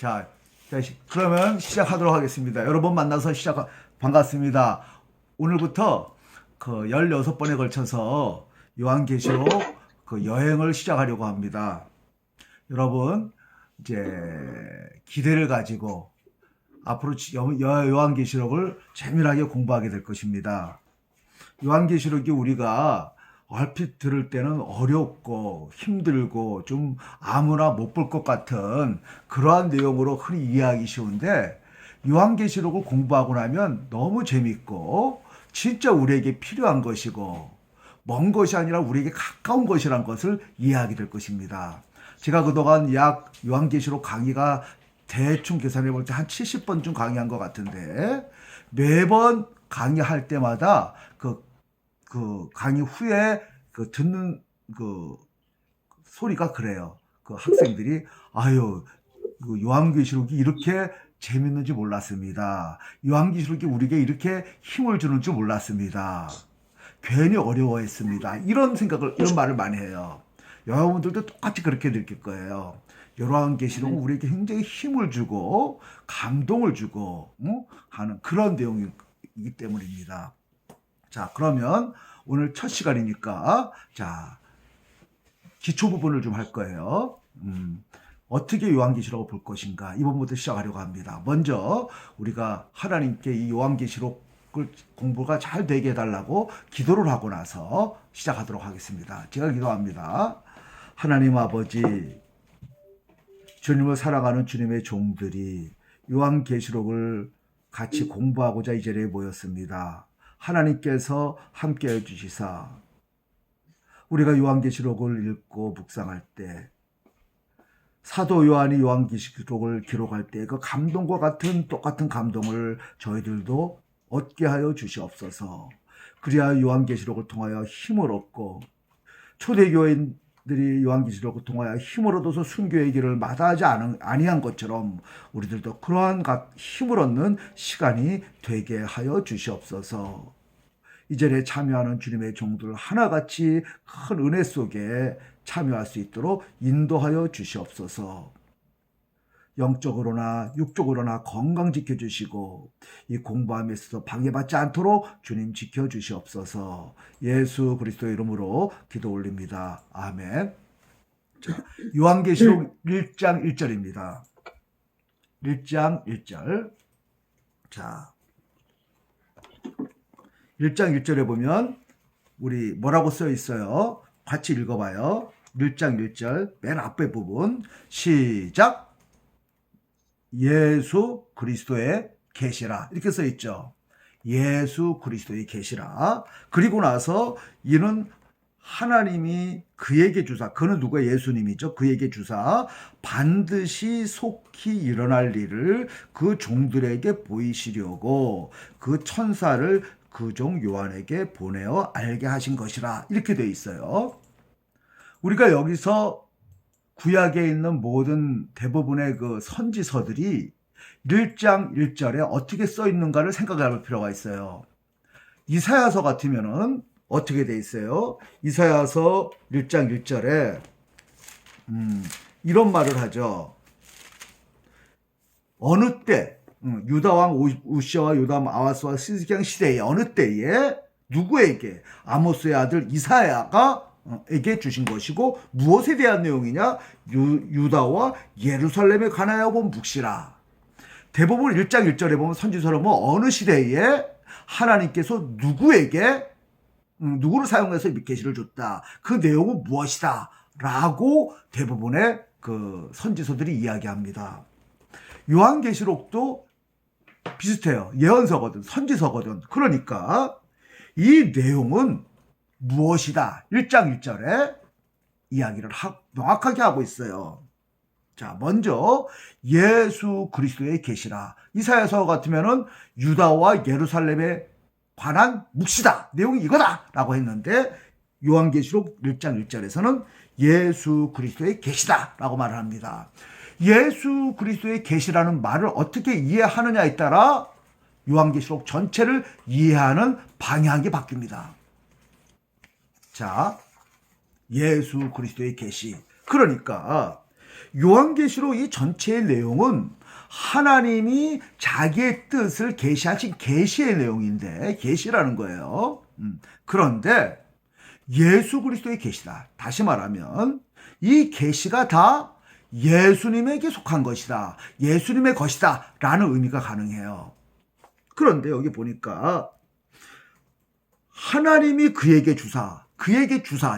자, 그러면 시작하도록 하겠습니다. 여러분 만나서 반갑습니다. 오늘부터 그 16번에 걸쳐서 요한계시록 그 여행을 시작하려고 합니다. 여러분, 이제 기대를 가지고 앞으로 요한계시록을 재미나게 공부하게 될 것입니다. 요한계시록이 우리가 얼핏 들을 때는 어렵고 힘들고 좀 아무나 못 볼 것 같은 그러한 내용으로 흔히 이해하기 쉬운데, 요한계시록을 공부하고 나면 너무 재밌고 진짜 우리에게 필요한 것이고 먼 것이 아니라 우리에게 가까운 것이란 것을 이해하게 될 것입니다. 제가 그동안 약 요한계시록 강의가 대충 계산해 볼 때 한 70번쯤 강의한 것 같은데, 매번 강의할 때마다 그 강의 후에 듣는 소리가 그래요. 그 학생들이, 아유, 요한계시록이 이렇게 재밌는지 몰랐습니다. 요한계시록이 우리에게 이렇게 힘을 주는 줄 몰랐습니다. 괜히 어려워했습니다. 이런 말을 많이 해요. 여러분들도 똑같이 그렇게 느낄 거예요. 요한계시록은 우리에게 굉장히 힘을 주고 감동을 주고 하는 그런 내용이기 때문입니다. 자, 그러면 오늘 첫 시간이니까 자, 기초 부분을 좀 할 거예요. 어떻게 요한계시록을 볼 것인가, 이번부터 시작하려고 합니다. 먼저 우리가 하나님께 이 요한계시록을 공부가 잘 되게 해달라고 기도를 하고 나서 시작하도록 하겠습니다. 제가 기도합니다. 하나님 아버지, 주님을 사랑하는 주님의 종들이 요한계시록을 같이 공부하고자 이 자리에 모였습니다. 하나님께서 함께해 주시사 우리가 요한계시록을 읽고 묵상할 때, 사도 요한이 요한계시록을 기록할 때 그 감동과 같은 똑같은 감동을 저희들도 얻게 하여 주시옵소서. 그래야 요한계시록을 통하여 힘을 얻고, 초대교인들이 요한계시록을 통하여 힘을 얻어서 순교의 길을 마다하지 아니한 것처럼 우리들도 그러한 힘을 얻는 시간이 되게 하여 주시옵소서. 이 자리에 참여하는 주님의 종들 하나같이 큰 은혜 속에 참여할 수 있도록 인도하여 주시옵소서. 영적으로나 육적으로나 건강 지켜주시고 이 공부함에 있어서 방해받지 않도록 주님 지켜주시옵소서. 예수 그리스도의 이름으로 기도 올립니다. 아멘. 자, 요한계시록 1장 1절입니다. 1장 1절. 자, 1장 1절에 보면 우리 뭐라고 써 있어요? 같이 읽어봐요. 1장 1절 맨 앞에 부분 시작. 예수 그리스도의 계시라, 이렇게 써 있죠. 예수 그리스도의 계시라. 그리고 나서 이는 하나님이 그에게 주사, 그는 누가? 예수님이죠. 그에게 주사 반드시 속히 일어날 일을 그 종들에게 보이시려고 그 천사를 그 종 요한에게 보내어 알게 하신 것이라, 이렇게 되어 있어요. 우리가 여기서 구약에 있는 모든 대부분의 그 선지서들이 1장 1절에 어떻게 써 있는가를 생각해 볼 필요가 있어요. 이사야서 같으면은 어떻게 돼 있어요? 이사야서 1장 1절에 이런 말을 하죠. 어느 때, 유다왕 우시아와 요담 아하스와 시스기야 시대에 어느 때에 누구에게? 아모스의 아들 이사야가 에게 주신 것이고, 무엇에 대한 내용이냐? 유다와 예루살렘에 관하여 본 묵시라. 대부분 1장 1절에 보면 선지서로 어느 시대에 하나님께서 누구에게 누구를 사용해서 계시를 줬다, 그 내용은 무엇이다 라고 대부분의 그 선지서들이 이야기합니다. 요한계시록도 비슷해요. 예언서거든, 선지서거든. 그러니까 이 내용은 무엇이다, 1장 1절에 이야기를 명확하게 하고 있어요. 자, 먼저 예수 그리스도의 계시라. 이사야서 같으면은 유다와 예루살렘에 관한 묵시다, 내용이 이거다 라고 했는데, 요한계시록 1장 1절에서는 예수 그리스도의 계시다 라고 말을 합니다. 예수 그리스도의 계시라는 말을 어떻게 이해하느냐에 따라 요한계시록 전체를 이해하는 방향이 바뀝니다. 자, 예수 그리스도의 계시. 그러니까 요한계시록 이 전체의 내용은 하나님이 자기의 뜻을 계시하신 계시의 내용인데, 계시라는 거예요. 그런데 예수 그리스도의 계시다. 다시 말하면 이 계시가 다 예수님에게 속한 것이다. 예수님의 것이다. 라는 의미가 가능해요. 그런데 여기 보니까 하나님이 그에게 주사,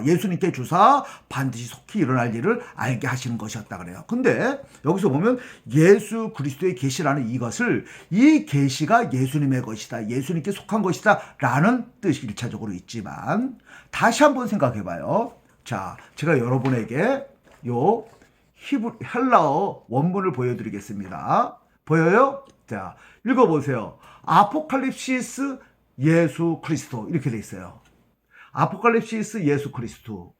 예수님께 주사 반드시 속히 일어날 일을 알게 하시는 것이었다 그래요. 근데 여기서 보면 예수 그리스도의 계시라는 이것을, 이 계시가 예수님의 것이다, 예수님께 속한 것이다 라는 뜻이 1차적으로 있지만, 다시 한번 생각해 봐요. 자, 제가 여러분에게 요 헬라어 원문을 보여드리겠습니다. 보여요? 자, 읽어보세요. 아포칼립시스 예수 그리스도, 이렇게 돼 있어요. 아포칼립시스 예수 그리스도.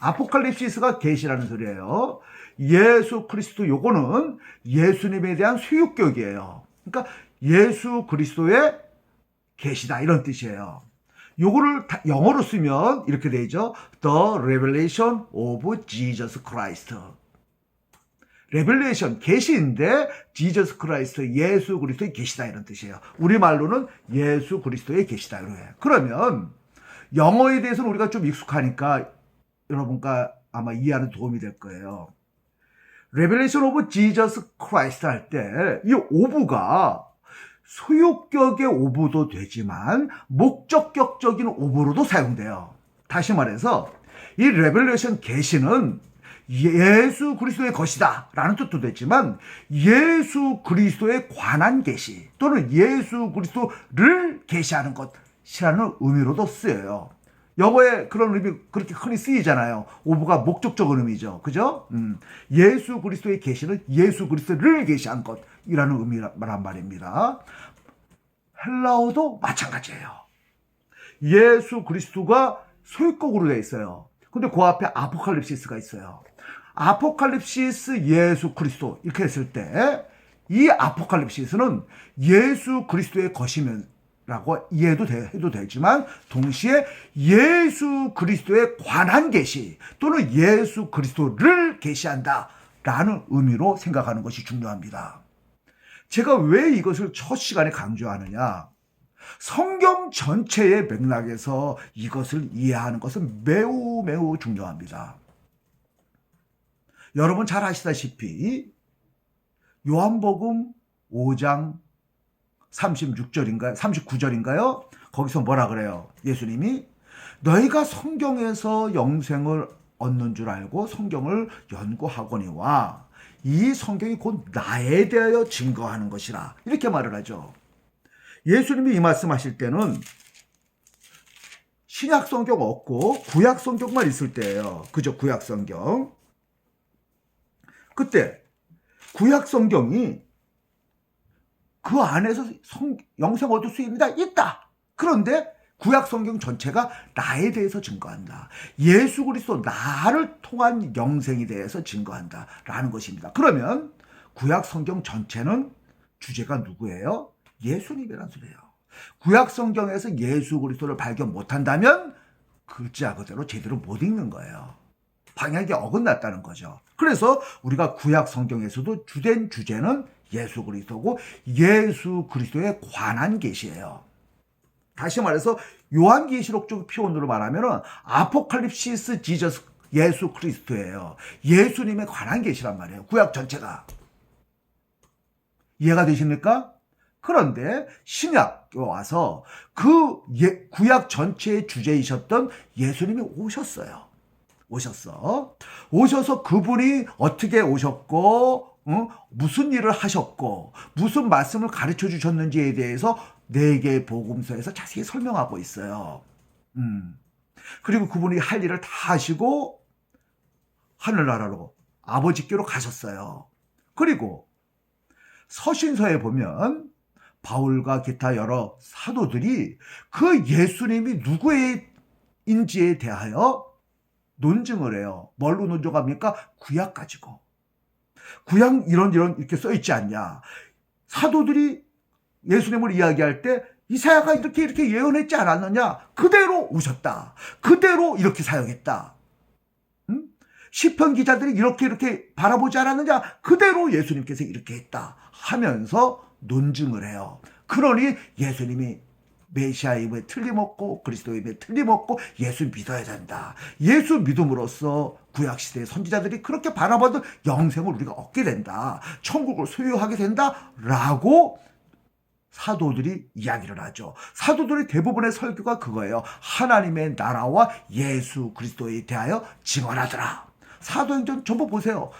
아포칼립시스가 계시라는 소리예요. 예수 그리스도, 요거는 예수님에 대한 수유격이에요. 그러니까 예수 그리스도의 계시다, 이런 뜻이에요. 요거를 영어로 쓰면 이렇게 되죠. The Revelation of Jesus Christ. 레벨레이션, 계시인데 지저스 크라이스트, 예수 그리스도의 계시다, 이런 뜻이에요. 우리말로는 예수 그리스도의 계시다, 이래요. 그러면 영어에 대해서는 우리가 좀 익숙하니까 여러분과 아마 이해하는 도움이 될 거예요. 레벨레이션 오브 지저스 크라이스트 할 때 이 오브가 소유격의 오브도 되지만 목적격적인 오브로도 사용돼요. 다시 말해서 이 레벨레이션 계시는 예수 그리스도의 것이다 라는 뜻도 됐지만, 예수 그리스도에 관한 계시 또는 예수 그리스도를 계시하는 것이라는 의미로도 쓰여요. 영어에 그런 의미 그렇게 흔히 쓰이잖아요. 오브가 목적적인 의미죠. 그죠? 예수 그리스도의 계시는 예수 그리스도를 계시한 것이라는 의미란 말입니다. 헬라어도 마찬가지예요. 예수 그리스도가 소유격으로 되어 있어요. 근데 그 앞에 아포칼립시스가 있어요. 아포칼립시스 예수 그리스도, 이렇게 했을 때 이 아포칼립시스는 예수 그리스도의 것이면 라고 해도 되지만, 동시에 예수 그리스도에 관한 계시 또는 예수 그리스도를 계시한다 라는 의미로 생각하는 것이 중요합니다. 제가 왜 이것을 첫 시간에 강조하느냐, 성경 전체의 맥락에서 이것을 이해하는 것은 매우 매우 중요합니다. 여러분 잘 아시다시피 요한복음 5장 39절인가요? 거기서 뭐라 그래요? 예수님이 너희가 성경에서 영생을 얻는 줄 알고 성경을 연구하거니와 이 성경이 곧 나에 대하여 증거하는 것이라, 이렇게 말을 하죠. 예수님이 이 말씀하실 때는 신약 성경 없고 구약 성경만 있을 때예요. 그죠? 구약 성경. 그때 구약 성경이 그 안에서 영생 얻을 수 있다. 그런데 구약 성경 전체가 나에 대해서 증거한다. 예수 그리스도 나를 통한 영생에 대해서 증거한다 라는 것입니다. 그러면 구약 성경 전체는 주제가 누구예요? 예수님이란 소리예요. 구약 성경에서 예수 그리스도를 발견 못한다면 글자 그대로 제대로 못 읽는 거예요. 방향이 어긋났다는 거죠. 그래서 우리가 구약 성경에서도 주된 주제는 예수 그리스도고 예수 그리스도에 관한 계시예요. 다시 말해서 요한계시록 쪽 표현으로 말하면 아포칼립시스 지저스 예수 그리스도예요. 예수님에 관한 계시란 말이에요. 구약 전체가. 이해가 되십니까? 그런데 신약에 와서 그 구약 전체의 주제이셨던 예수님이 오셔서 그분이 어떻게 오셨고 무슨 일을 하셨고 무슨 말씀을 가르쳐 주셨는지에 대해서 4개의 복음서에서 자세히 설명하고 있어요. 그리고 그분이 할 일을 다 하시고 하늘나라로 아버지께로 가셨어요. 그리고 서신서에 보면 바울과 기타 여러 사도들이 그 예수님이 누구인지에 대하여 논증을 해요. 뭘로 논증합니까? 구약 가지고. 구약 이런 이렇게 써있지 않냐. 사도들이 예수님을 이야기할 때 이사야가 이렇게 예언했지 않았느냐. 그대로 오셨다. 그대로 이렇게 사역했다. 시편 기자들이 이렇게 바라보지 않았느냐? 그대로 예수님께서 이렇게 했다 하면서 논증을 해요. 그러니 예수님이 메시아임에 틀림없고 그리스도임에 틀림없고 예수 믿어야 된다. 예수 믿음으로써 구약시대의 선지자들이 그렇게 바라보던 영생을 우리가 얻게 된다. 천국을 소유하게 된다라고 사도들이 이야기를 하죠. 사도들의 대부분의 설교가 그거예요. 하나님의 나라와 예수 그리스도에 대하여 증언하더라. 사도행전 전부 보세요.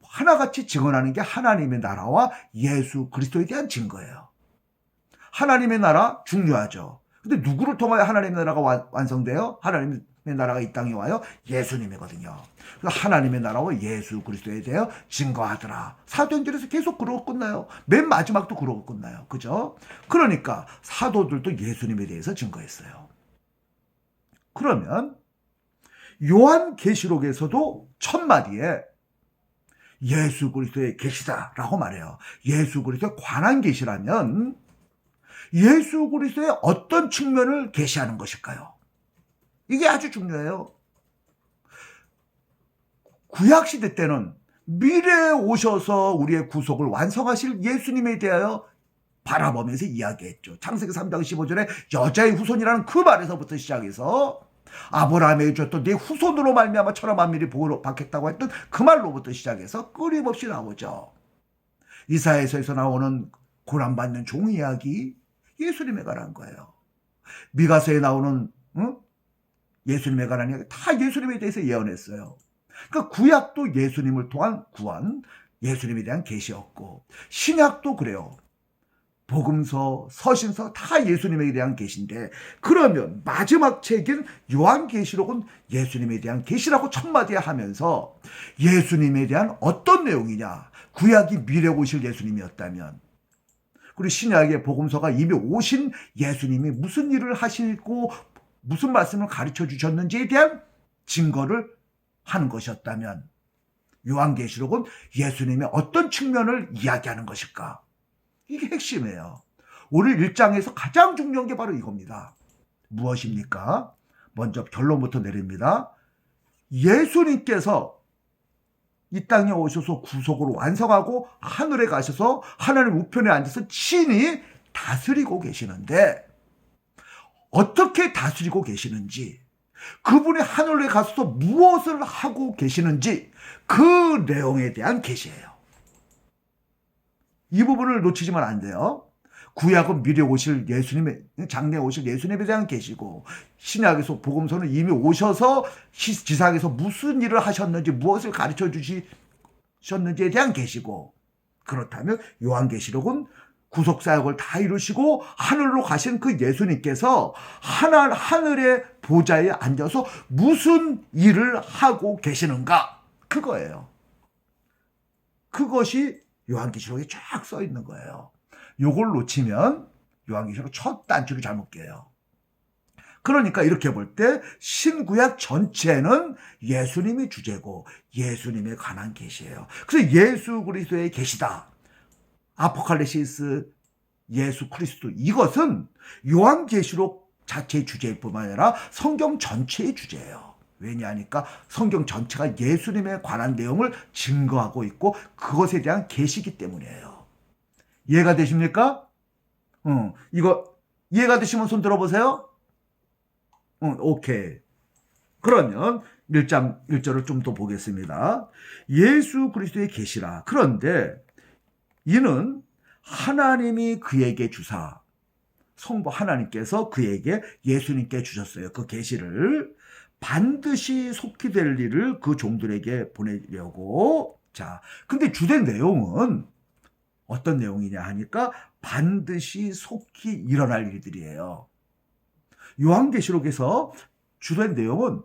하나같이 증언하는 게 하나님의 나라와 예수 그리스도에 대한 증거예요. 하나님의 나라 중요하죠. 근데 누구를 통하여 하나님의 나라가 완성돼요? 하나님의 나라가 이 땅에 와요? 예수님이거든요. 그래서 하나님의 나라와 예수 그리스도에 대하여 증거하더라. 사도행전에서 계속 그러고 끝나요. 맨 마지막도 그러고 끝나요. 그죠? 그러니까 사도들도 예수님에 대해서 증거했어요. 그러면 요한계시록에서도 첫 마디에 예수 그리스도의 계시다라고 말해요. 예수 그리스도에 관한 계시라면 예수 그리스도의 어떤 측면을 계시하는 것일까요? 이게 아주 중요해요. 구약시대 때는 미래에 오셔서 우리의 구속을 완성하실 예수님에 대하여 바라보면서 이야기했죠. 창세기 3장 15절에 여자의 후손이라는 그 말에서부터 시작해서 아브라함에게 줬던 네 후손으로 말미암아 천하 만민이 복을 받겠다고 했던 그 말로부터 시작해서 끊임없이 나오죠. 이사야서에서 나오는 고난받는 종 이야기, 예수님에 관한 거예요. 미가서에 나오는 예수님에 관한 이야기 다 예수님에 대해서 예언했어요. 그러니까 구약도 예수님을 통한 구원, 예수님에 대한 계시였고 신약도 그래요. 복음서, 서신서 다 예수님에 대한 계시인데 그러면 마지막 책인 요한계시록은 예수님에 대한 계시라고 첫 마디에 하면서 예수님에 대한 어떤 내용이냐? 구약이 미래 오실 예수님이었다면 그리고 신약의 복음서가 이미 오신 예수님이 무슨 일을 하시고 무슨 말씀을 가르쳐 주셨는지에 대한 증거를 하는 것이었다면 요한계시록은 예수님의 어떤 측면을 이야기하는 것일까? 이게 핵심이에요. 오늘 1장에서 가장 중요한 게 바로 이겁니다. 무엇입니까? 먼저 결론부터 내립니다. 예수님께서 이 땅에 오셔서 구속을 완성하고 하늘에 가셔서 하나님 우편에 앉아서 친히 다스리고 계시는데 어떻게 다스리고 계시는지 그분이 하늘에 가서 무엇을 하고 계시는지 그 내용에 대한 계시예요. 이 부분을 놓치지만 안 돼요. 구약은 미래 오실 예수님의 장래에 오실 예수님에 대한 계시고 신약에서 복음서는 이미 오셔서 지상에서 무슨 일을 하셨는지 무엇을 가르쳐 주셨는지에 대한 계시고 그렇다면 요한계시록은 구속사역을 다 이루시고 하늘로 가신 그 예수님께서 하늘의 보좌에 앉아서 무슨 일을 하고 계시는가 그거예요. 그것이 요한계시록에 쫙 써 있는 거예요. 요걸 놓치면 요한계시록 첫 단추를 잘못 깨요. 그러니까 이렇게 볼 때 신구약 전체는 예수님이 주제고 예수님에 관한 계시예요. 그래서 예수 그리스도의 계시다. 아포칼립시스 예수 그리스도 이것은 요한계시록 자체의 주제일 뿐만 아니라 성경 전체의 주제예요. 왜냐하니까 성경 전체가 예수님에 관한 내용을 증거하고 있고 그것에 대한 계시이기 때문이에요. 이해가 되십니까? 이거 이해가 되시면 손 들어보세요. 오케이. 그러면 1장 1절을 좀 더 보겠습니다. 예수 그리스도의 계시라. 그런데 이는 하나님이 그에게 주사 성부 하나님께서 그에게 예수님께 주셨어요. 그 계시를 반드시 속히 될 일을 그 종들에게 보내려고. 자, 근데 주된 내용은 어떤 내용이냐 하니까 반드시 속히 일어날 일들이에요. 요한계시록에서 주된 내용은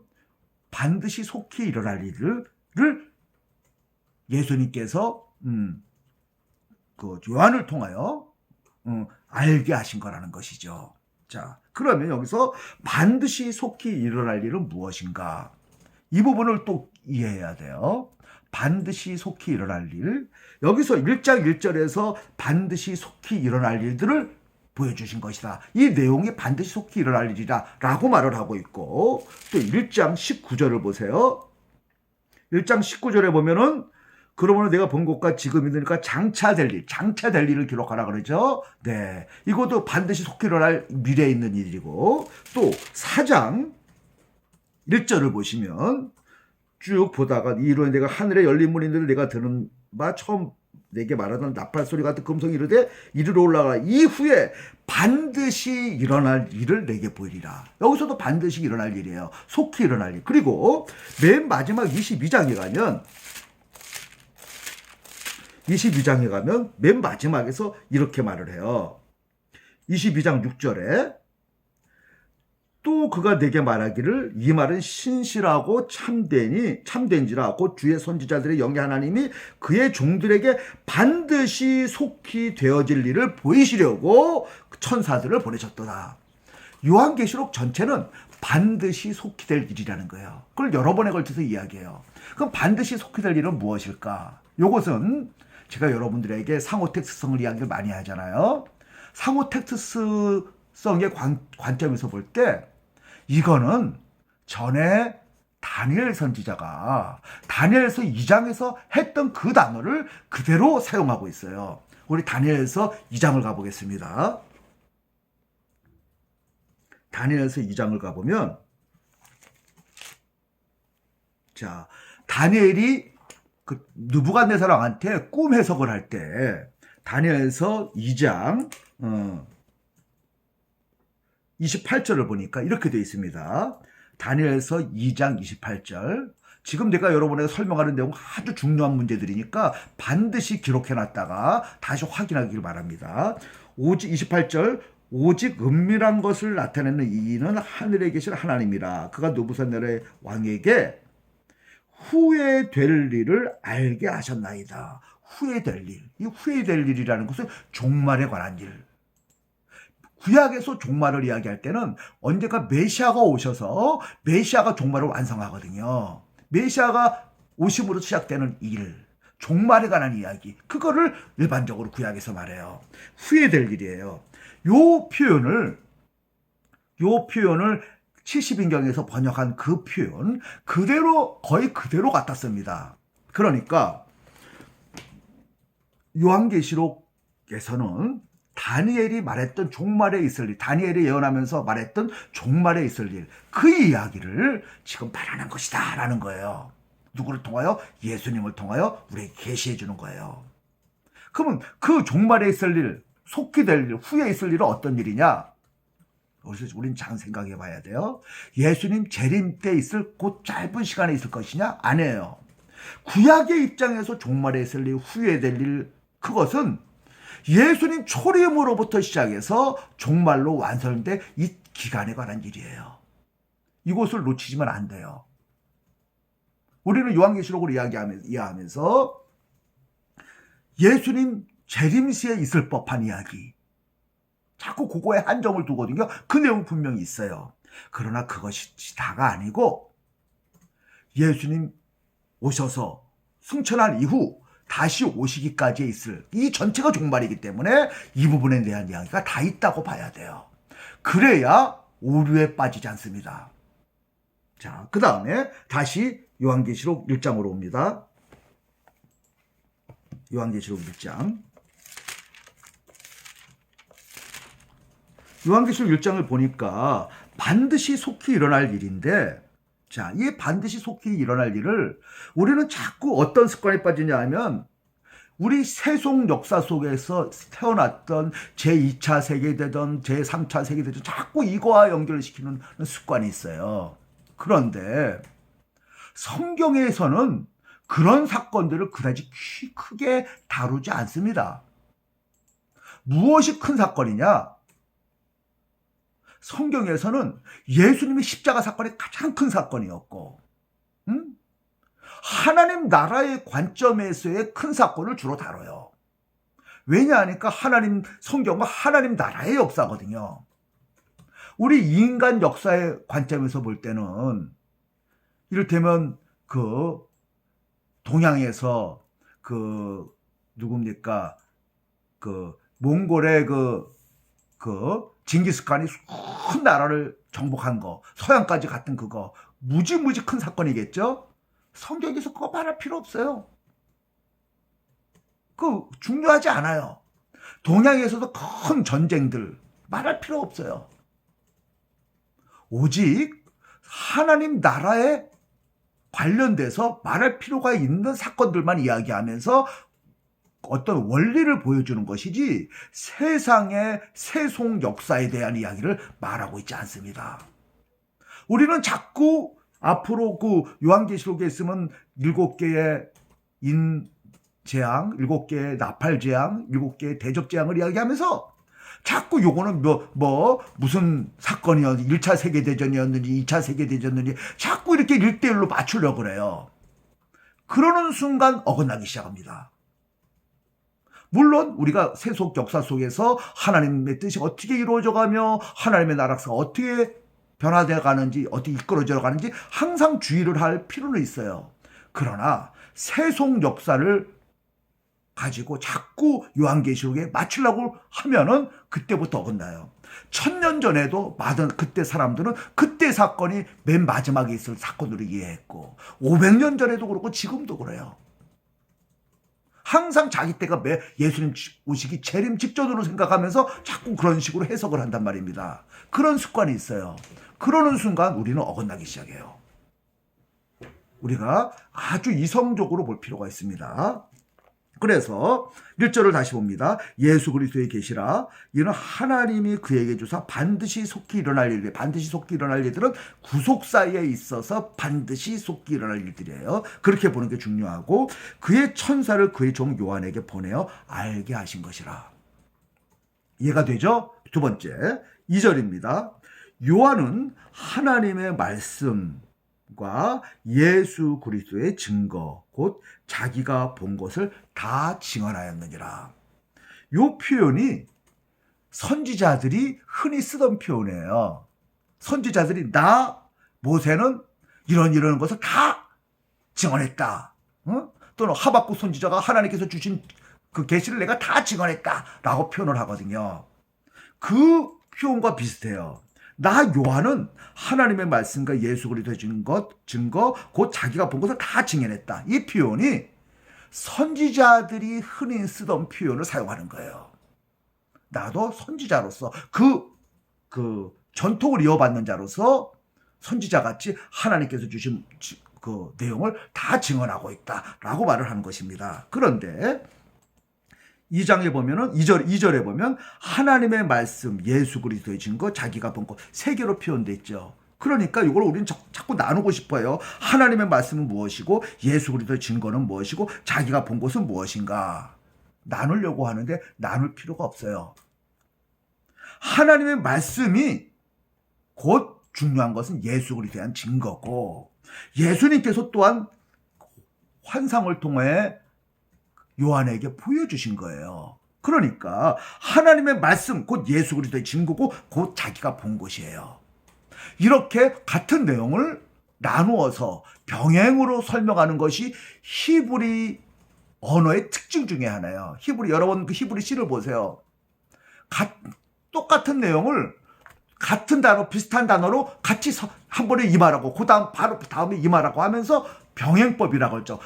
반드시 속히 일어날 일을 예수님께서 그 요한을 통하여 알게 하신 거라는 것이죠. 자, 그러면 여기서 반드시 속히 일어날 일은 무엇인가? 이 부분을 또 이해해야 돼요. 반드시 속히 일어날 일. 여기서 1장 1절에서 반드시 속히 일어날 일들을 보여주신 것이다. 이 내용이 반드시 속히 일어날 일이다 라고 말을 하고 있고 또 1장 19절을 보세요. 1장 19절에 보면은 그러므로 내가 본 것과 지금 있으니까 장차 될 일을 기록하라 그러죠. 네. 이것도 반드시 속히 일어날 미래에 있는 일이고, 또 4장 1절을 보시면 쭉 보다가 이로 내가 하늘에 열린 문이 있는데 내가 들은 바 처음 내게 말하던 나팔 소리 같은 금성이 이르되 이리로 올라가라. 이후에 반드시 일어날 일을 내게 보이리라. 여기서도 반드시 일어날 일이에요. 속히 일어날 일. 그리고 맨 마지막 22장에 가면 맨 마지막에서 이렇게 말을 해요. 22장 6절에 또 그가 내게 말하기를 이 말은 신실하고 참된지라 곧 주의 선지자들의 영의 하나님이 그의 종들에게 반드시 속히 되어질 일을 보이시려고 천사들을 보내셨도다. 요한계시록 전체는 반드시 속히 될 일이라는 거예요. 그걸 여러 번에 걸쳐서 이야기해요. 그럼 반드시 속히 될 일은 무엇일까? 이것은 제가 여러분들에게 상호 텍스트성을 이야기를 많이 하잖아요. 상호 텍스트성의 관점에서 볼 때 이거는 전에 다니엘 선지자가 다니엘서 2장에서 했던 그 단어를 그대로 사용하고 있어요. 우리 다니엘서 2장을 가보겠습니다. 다니엘서 2장을 가보면, 자, 다니엘이 그 느부갓네살 왕한테 꿈 해석을 할 때 다니엘서 2장 28절을 보니까 이렇게 되어 있습니다. 다니엘서 2장 28절. 지금 내가 여러분에게 설명하는 내용 아주 중요한 문제들이니까 반드시 기록해놨다가 다시 확인하기를 바랍니다. 28절. 오직 은밀한 것을 나타내는 이는 하늘에 계신 하나님이라. 그가 느부갓네살 왕에게 후에 될 일을 알게 하셨나이다. 후에 될 일. 이 후에 될 일이라는 것은 종말에 관한 일. 구약에서 종말을 이야기할 때는 언젠가 메시아가 오셔서 메시아가 종말을 완성하거든요. 메시아가 오심으로 시작되는 일, 종말에 관한 이야기, 그거를 일반적으로 구약에서 말해요. 후에 될 일이에요. 요 표현을 70인경에서 번역한 그 표현 거의 그대로 갖다 씁니다. 그러니까 요한계시록에서는 다니엘이 말했던 종말에 있을 일, 다니엘이 예언하면서 말했던 종말에 있을 일, 그 이야기를 지금 말하는 것이다 라는 거예요. 누구를 통하여? 예수님을 통하여 우리에게 계시해 주는 거예요. 그러면 그 종말에 있을 일, 속히 될 일, 후에 있을 일은 어떤 일이냐? 그래서 우린 잘 생각해 봐야 돼요. 예수님 재림 때 있을 그 짧은 시간에 있을 것이냐? 아니에요. 구약의 입장에서 종말에 있을 일, 후에 될 일, 그것은 예수님 초림으로부터 시작해서 종말로 완성된 이 기간에 관한 일이에요. 이것을 놓치지면 안 돼요. 우리는 요한계시록을 이해하면서 예수님 재림 시에 있을 법한 이야기, 자꾸 그거에 한정을 두거든요. 그 내용 분명히 있어요. 그러나 그것이 다가 아니고 예수님 오셔서 승천한 이후 다시 오시기까지 있을 이 전체가 종말이기 때문에 이 부분에 대한 이야기가 다 있다고 봐야 돼요. 그래야 오류에 빠지지 않습니다. 자, 그 다음에 다시 요한계시록 1장으로 옵니다. 요한계시록 1장. 요한계시록 1장을 보니까 반드시 속히 일어날 일인데, 자, 이 반드시 속히 일어날 일을 우리는 자꾸 어떤 습관에 빠지냐 하면 우리 세속 역사 속에서 태어났던 제2차 세계대전, 제3차 세계대전 자꾸 이거와 연결을 시키는 습관이 있어요. 그런데 성경에서는 그런 사건들을 그다지 크게 다루지 않습니다. 무엇이 큰 사건이냐? 성경에서는 예수님의 십자가 사건이 가장 큰 사건이었고, 하나님 나라의 관점에서의 큰 사건을 주로 다뤄요. 왜냐하니까 성경은 하나님 나라의 역사거든요. 우리 인간 역사의 관점에서 볼 때는 이를테면 동양에서 누굽니까? 몽골의 징기스칸이 큰 나라를 정복한 거, 서양까지 갔던 그거 무지무지 큰 사건이겠죠? 성경에서 그거 말할 필요 없어요. 중요하지 않아요. 동양에서도 큰 전쟁들 말할 필요 없어요. 오직 하나님 나라에 관련돼서 말할 필요가 있는 사건들만 이야기하면서 어떤 원리를 보여주는 것이지 세상의 세속 역사에 대한 이야기를 말하고 있지 않습니다. 우리는 자꾸 앞으로 요한계시록에 있으면 7개의 인재앙, 7개의 나팔재앙, 7개의 대접재앙을 이야기하면서 자꾸 요거는 무슨 사건이었는지 1차 세계대전이었는지 2차 세계대전이었는지 자꾸 이렇게 1대1로 맞추려고 그래요. 그러는 순간 어긋나기 시작합니다. 물론 우리가 세속 역사 속에서 하나님의 뜻이 어떻게 이루어져가며 하나님의 나라가 어떻게 변화되어 가는지 어떻게 이끌어져 가는지 항상 주의를 할 필요는 있어요. 그러나 세속 역사를 가지고 자꾸 요한계시록에 맞추려고 하면은 그때부터 어긋나요. 1000년 전에도 그때 사람들은 그때 사건이 맨 마지막에 있을 사건으로 이해했고 500년 전에도 그렇고 지금도 그래요. 항상 자기 때가 예수님 오시기 재림 직전으로 생각하면서 자꾸 그런 식으로 해석을 한단 말입니다. 그런 습관이 있어요. 그러는 순간 우리는 어긋나기 시작해요. 우리가 아주 이성적으로 볼 필요가 있습니다. 그래서 1절을 다시 봅니다. 예수 그리스도의 계시라 이는 하나님이 그에게 주사 반드시 속히 일어날 일들, 반드시 속히 일어날 일들은 구속사에 있어서 반드시 속히 일어날 일들이에요. 그렇게 보는 게 중요하고 그의 천사를 그의 종 요한에게 보내어 알게 하신 것이라. 이해가 되죠? 두 번째 2절입니다. 요한은 하나님의 말씀 과 예수 그리스도의 증거 곧 자기가 본 것을 다 증언하였느니라. 이 표현이 선지자들이 흔히 쓰던 표현이에요. 선지자들이 모세는 이런 것을 다 증언했다. 또는 하박국 선지자가 하나님께서 주신 그 계시를 내가 다 증언했다라고 표현을 하거든요. 그 표현과 비슷해요. 요한은 하나님의 말씀과 예수 그리스도의 증거, 곧 자기가 본 것을 다 증언했다. 이 표현이 선지자들이 흔히 쓰던 표현을 사용하는 거예요. 나도 선지자로서 그 전통을 이어받는 자로서 선지자같이 하나님께서 주신 그 내용을 다 증언하고 있다라고 말을 하는 것입니다. 그런데 2장에 보면은 2절에 보면 하나님의 말씀, 예수 그리스도의 증거, 자기가 본 것 세 개로 표현되어 있죠. 그러니까 이걸 우리는 자꾸 나누고 싶어요. 하나님의 말씀은 무엇이고 예수 그리스도의 증거는 무엇이고 자기가 본 것은 무엇인가. 나누려고 하는데 나눌 필요가 없어요. 하나님의 말씀이 곧 중요한 것은 예수 그리스도에 대한 증거고 예수님께서 또한 환상을 통해 요한에게 보여주신 거예요. 그러니까 하나님의 말씀 곧 예수 그리스도의 증거고 곧 자기가 본 것이에요. 이렇게 같은 내용을 나누어서 병행으로 설명하는 것이 히브리 언어의 특징 중에 하나예요. 여러분 그 히브리 시를 보세요. 똑같은 내용을 같은 단어, 비슷한 단어로 같이 한 번에 임하라고, 바로 다음에 임하라고 하면서 병행법이라고 하죠.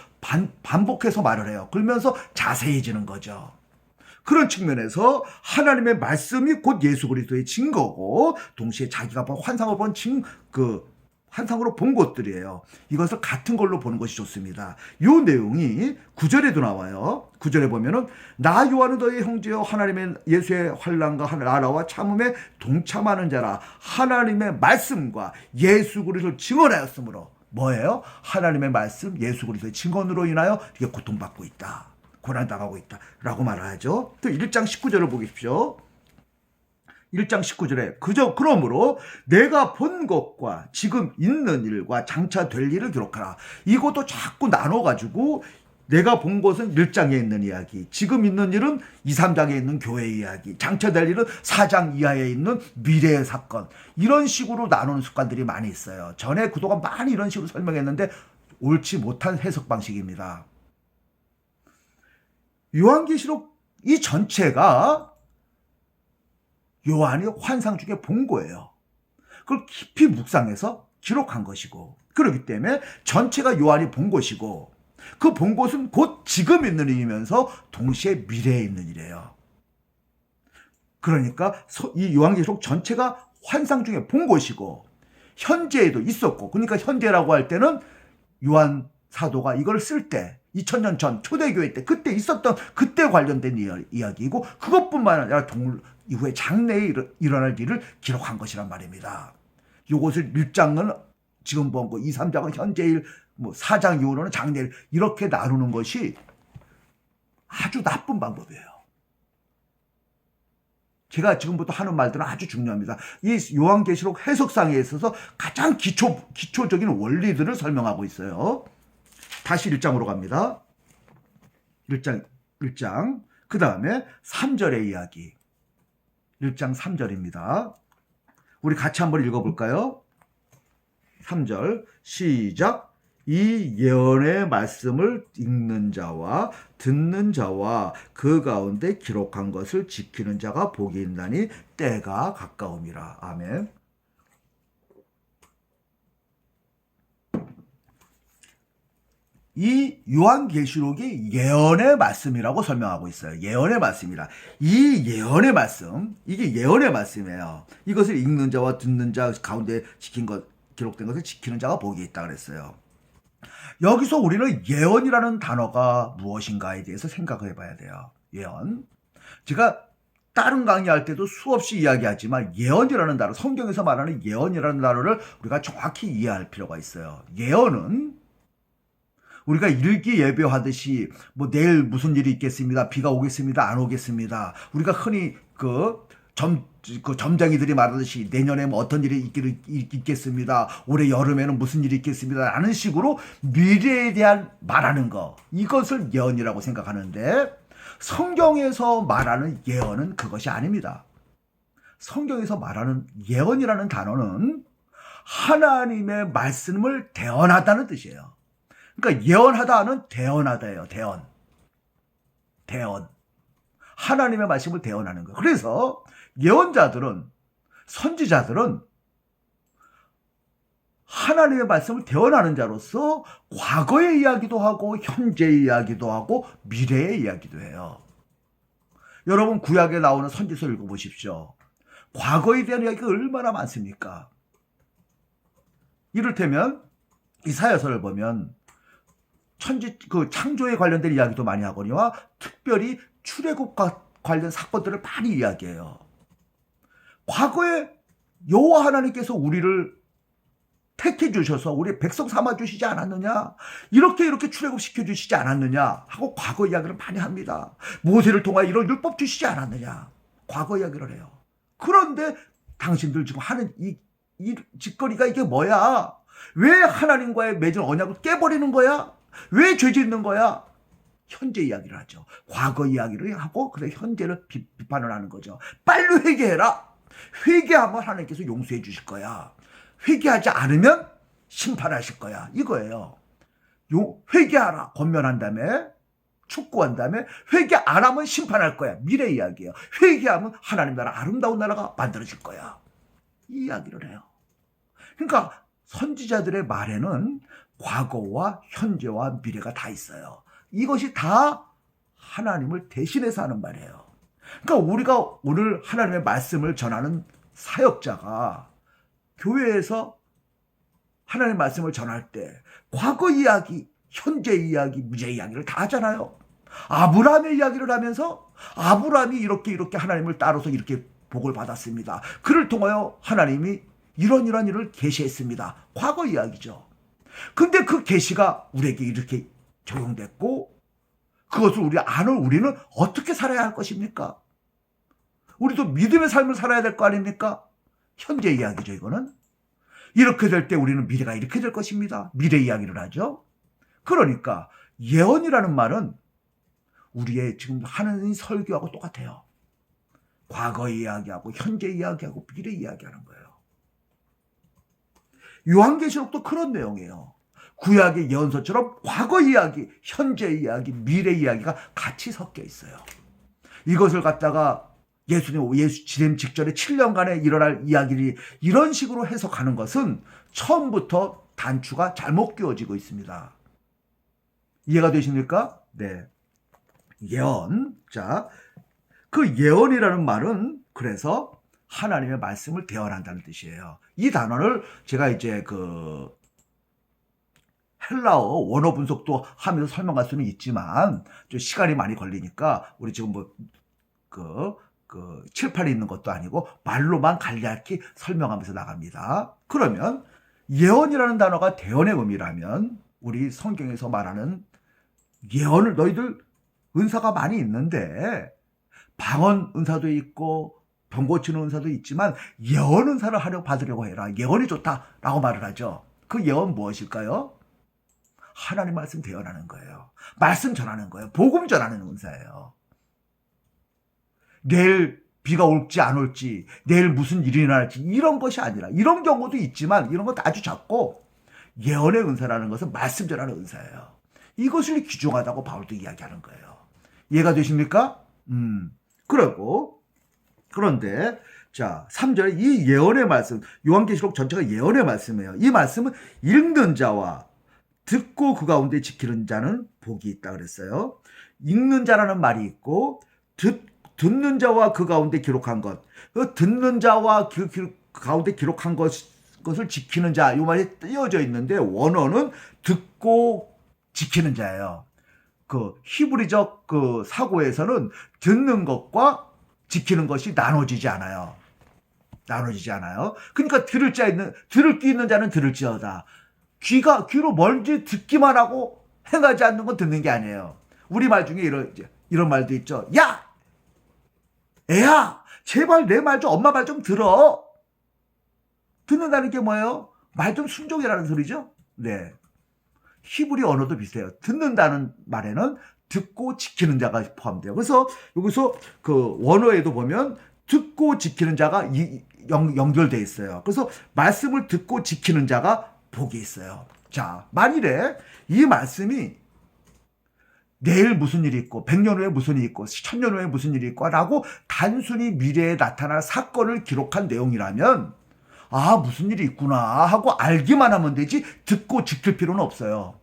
반복해서 말을 해요. 그러면서 자세해지는 거죠. 그런 측면에서 하나님의 말씀이 곧 예수 그리스도의 증거고, 동시에 자기가 환상으로 환상으로 본 것들이에요. 이것을 같은 걸로 보는 것이 좋습니다. 이 내용이 9절에도 나와요. 9절에 보면은 나 요한은 너의 형제여 하나님의 예수의 환난과 나라와 참음에 동참하는 자라. 하나님의 말씀과 예수 그리스도를 증언하였으므로 뭐예요? 하나님의 말씀, 예수 그리스도의 증언으로 인하여 이게 고통받고 있다. 고난당하고 있다. 라고 말하죠. 또 1장 19절을 보십시오. 1장 19절에 그러므로 내가 본 것과 지금 있는 일과 장차 될 일을 기록하라. 이것도 자꾸 나눠가지고 내가 본 것은 1장에 있는 이야기, 지금 있는 일은 2, 3장에 있는 교회 이야기, 장차 될 일은 4장 이하에 있는 미래의 사건, 이런 식으로 나누는 습관들이 많이 있어요. 전에 그동안 많이 이런 식으로 설명했는데 옳지 못한 해석 방식입니다. 요한계시록 이 전체가 요한이 환상 중에 본 거예요. 그걸 깊이 묵상해서 기록한 것이고, 그렇기 때문에 전체가 요한이 본 것이고, 그 본 것은 곧 지금 있는 일이면서 동시에 미래에 있는 일이에요. 그러니까 이 요한계시록 전체가 환상 중에 본 것이고 현재에도 있었고, 그러니까 현재라고 할 때는 요한 사도가 이걸 쓸 때 2000년 전 초대교회 때 그때 있었던 그때 관련된 이야기이고, 그것뿐만 아니라 이후에 장래에 일어날 일을 기록한 것이란 말입니다. 이것을 1장은 지금 본 거, 2, 3장은 현재일, 뭐 4장 이후로는 장래일, 이렇게 나누는 것이 아주 나쁜 방법이에요. 제가 지금부터 하는 말들은 아주 중요합니다. 이 요한계시록 해석상에 있어서 가장 기초적인 원리들을 설명하고 있어요. 다시 1장으로 갑니다. 1장. 그 다음에 3절의 이야기. 1장 3절입니다. 우리 같이 한번 읽어볼까요? 3절 시작. 이 예언의 말씀을 읽는 자와 듣는 자와 그 가운데 기록한 것을 지키는 자가 복이 있나니 때가 가까움이라. 아멘. 이 요한계시록이 예언의 말씀이라고 설명하고 있어요. 예언의 말씀이라. 이 예언의 말씀, 이게 예언의 말씀이에요. 이것을 읽는 자와 듣는 자 가운데 기록된 것을 지키는 자가 복이 있다 그랬어요. 여기서 우리는 예언이라는 단어가 무엇인가에 대해서 생각을 해봐야 돼요. 예언. 제가 다른 강의할 때도 수없이 이야기하지만 예언이라는 단어, 성경에서 말하는 예언이라는 단어를 우리가 정확히 이해할 필요가 있어요. 예언은 우리가 일기예배하듯이 뭐 내일 무슨 일이 있겠습니다. 비가 오겠습니다. 안 오겠습니다. 우리가 흔히 점장이들이 말하듯이 내년에 뭐 어떤 일이 있겠습니다. 올해 여름에는 무슨 일이 있겠습니다. 라는 식으로 미래에 대한 말하는 거, 이것을 예언이라고 생각하는데, 성경에서 말하는 예언은 그것이 아닙니다. 성경에서 말하는 예언이라는 단어는 하나님의 말씀을 대언하다는 뜻이에요. 그러니까 예언하다는 대언하다예요. 대언. 하나님의 말씀을 대언하는 거예요. 그래서 예언자들은, 선지자들은 하나님의 말씀을 대언하는 자로서 과거의 이야기도 하고 현재의 이야기도 하고 미래의 이야기도 해요. 여러분 구약에 나오는 선지서 읽어보십시오. 과거에 대한 이야기가 얼마나 많습니까? 이를테면 이사야서를 보면 창조에 관련된 이야기도 많이 하거니와 특별히 출애굽과 관련 사건들을 많이 이야기해요. 과거에 여호와 하나님께서 우리를 택해 주셔서 우리 백성 삼아 주시지 않았느냐, 이렇게 출애굽시켜 주시지 않았느냐 하고 과거 이야기를 많이 합니다. 모세를 통하여 이런 율법 주시지 않았느냐, 과거 이야기를 해요. 그런데 당신들 지금 하는 이 짓거리가 이게 뭐야? 왜 하나님과의 맺은 언약을 깨버리는 거야? 왜 죄 짓는 거야? 현재 이야기를 하죠. 과거 이야기를 하고 그래 현재를 비판을 하는 거죠. 빨리 회개해라. 회개하면 하나님께서 용서해 주실 거야. 회개하지 않으면 심판하실 거야. 이거예요. 회개하라. 권면한 다음에, 축구한 다음에, 회개 안 하면 심판할 거야. 미래 이야기예요. 회개하면 하나님 나라, 아름다운 나라가 만들어질 거야. 이 이야기를 해요. 그러니까 선지자들의 말에는 과거와 현재와 미래가 다 있어요. 이것이 다 하나님을 대신해서 하는 말이에요. 그러니까 우리가 오늘 하나님의 말씀을 전하는 사역자가 교회에서 하나님의 말씀을 전할 때 과거 이야기, 현재 이야기, 미래 이야기를 다 하잖아요. 아브라함의 이야기를 하면서 아브라함이 이렇게 하나님을 따라서 이렇게 복을 받았습니다. 그를 통하여 하나님이 이런 일을 계시했습니다. 과거 이야기죠. 근데 그 계시가 우리에게 이렇게 적용됐고, 그것을 우리는 어떻게 살아야 할 것입니까? 우리도 믿음의 삶을 살아야 될 거 아닙니까? 현재 이야기죠, 이거는. 이렇게 될 때 우리는 미래가 이렇게 될 것입니다. 미래 이야기를 하죠. 그러니까 예언이라는 말은 우리의 지금 하는 설교하고 똑같아요. 과거 이야기하고 현재 이야기하고 미래 이야기하는 거예요. 요한계시록도 그런 내용이에요. 구약의 예언서처럼 과거 이야기, 현재 이야기, 미래 이야기가 같이 섞여 있어요. 이것을 갖다가 예수 지림 직전에 7년간에 일어날 이야기를 이런 식으로 해석하는 것은 처음부터 단추가 잘못 끼워지고 있습니다. 이해가 되십니까? 네. 예언. 자, 그 예언이라는 말은 그래서 하나님의 말씀을 대언한다는 뜻이에요. 이 단어를 제가 이제 그 헬라어 원어 분석도 하면서 설명할 수는 있지만 좀 시간이 많이 걸리니까 우리 지금 뭐 칠판이 있는 것도 아니고 말로만 간략히 설명하면서 나갑니다. 그러면 예언이라는 단어가 대언의 의미라면 우리 성경에서 말하는 예언을 너희들 은사가 많이 있는데 방언 은사도 있고 병 고치는 은사도 있지만 예언 은사를 받으려고 해라. 예언이 좋다라고 말을 하죠. 그 예언 무엇일까요? 하나님 말씀 대언하는 거예요. 말씀 전하는 거예요. 복음 전하는 은사예요. 내일 비가 올지 안 올지, 내일 무슨 일이 일어날지 이런 것이 아니라, 이런 경우도 있지만 이런 것도 아주 작고, 예언의 은사라는 것은 말씀 전하는 은사예요. 이것을 귀중하다고 바울도 이야기하는 거예요. 이해가 되십니까? 그런데 자 3절 이 예언의 말씀, 요한계시록 전체가 예언의 말씀이에요. 이 말씀은 읽는 자와 듣고 그 가운데 지키는 자는 복이 있다 그랬어요. 읽는 자라는 말이 있고 듣는 자와 그 가운데 기록한 것, 그 듣는 자와 그 가운데 기록한 것을 지키는 자, 이 말이 띄어져 있는데 원어는 듣고 지키는 자예요. 그 히브리적 그 사고에서는 듣는 것과 지키는 것이 나눠지지 않아요. 그러니까 들을 귀 있는 자는 들을지어다. 귀로 멀지 듣기만 하고 행하지 않는 건 듣는 게 아니에요. 우리 말 중에 이런 말도 있죠. 야! 애야! 제발 내 말 좀, 엄마 말 좀 들어. 듣는다는 게 뭐예요? 말 좀 순종이라는 소리죠? 네. 히브리 언어도 비슷해요. 듣는다는 말에는 듣고 지키는 자가 포함돼요. 그래서 여기서 그 원어에도 보면 듣고 지키는 자가 연결돼 있어요. 그래서 말씀을 듣고 지키는 자가 복이 있어요. 자, 만일에 이 말씀이 내일 무슨 일이 있고 100년 후에 무슨 일이 있고 1000년 후에 무슨 일이 있고 라고 단순히 미래에 나타날 사건을 기록한 내용이라면 아, 무슨 일이 있구나 하고 알기만 하면 되지 듣고 지킬 필요는 없어요.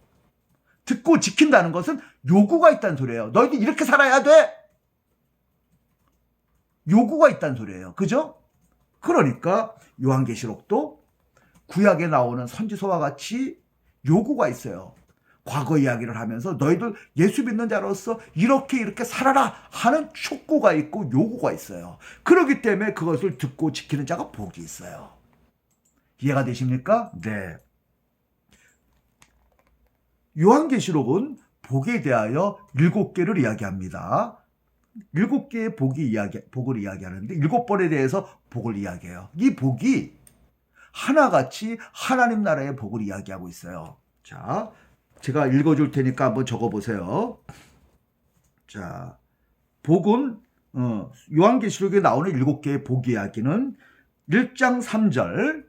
듣고 지킨다는 것은 요구가 있다는 소리예요. 너희들 이렇게 살아야 돼. 요구가 있다는 소리예요. 그죠? 그러니까 요한계시록도 구약에 나오는 선지서와 같이 요구가 있어요. 과거 이야기를 하면서 너희들 예수 믿는 자로서 이렇게 살아라 하는 촉구가 있고 요구가 있어요. 그렇기 때문에 그것을 듣고 지키는 자가 복이 있어요. 이해가 되십니까? 네. 요한계시록은 복에 대하여 7개를 이야기합니다. 7개의 복을 이야기하는데 7번에 대해서 복을 이야기해요. 이 복이 하나같이 하나님 나라의 복을 이야기하고 있어요. 자, 제가 읽어줄 테니까 한번 적어보세요. 자, 복은 요한계시록에 나오는 7개의 복 이야기는 1장 3절